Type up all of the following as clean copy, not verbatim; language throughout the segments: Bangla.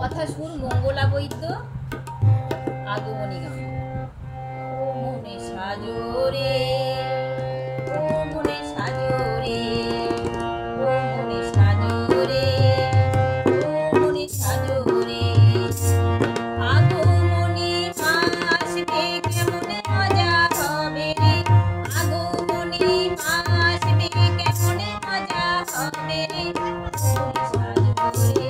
কথা সুর মঙ্গলা বৈদ্য আগমনী গান। ও মনে সাজরে, ও মনে সাজরে, ও মনে সাজরে, ও মনে সাজরে, আগমনী মা আসবে কেমন মজা হবে রে, আগমনী মা আসবে কেমন মজা হবে রে, আগমনী সুরে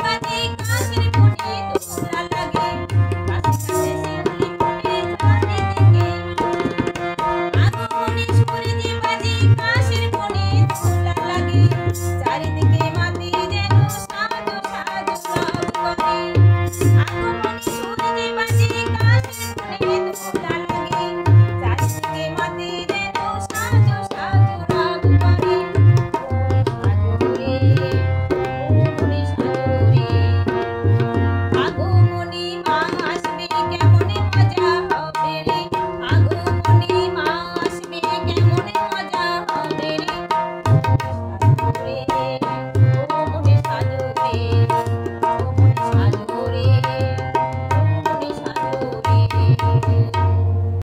বাজে কাশের কোণে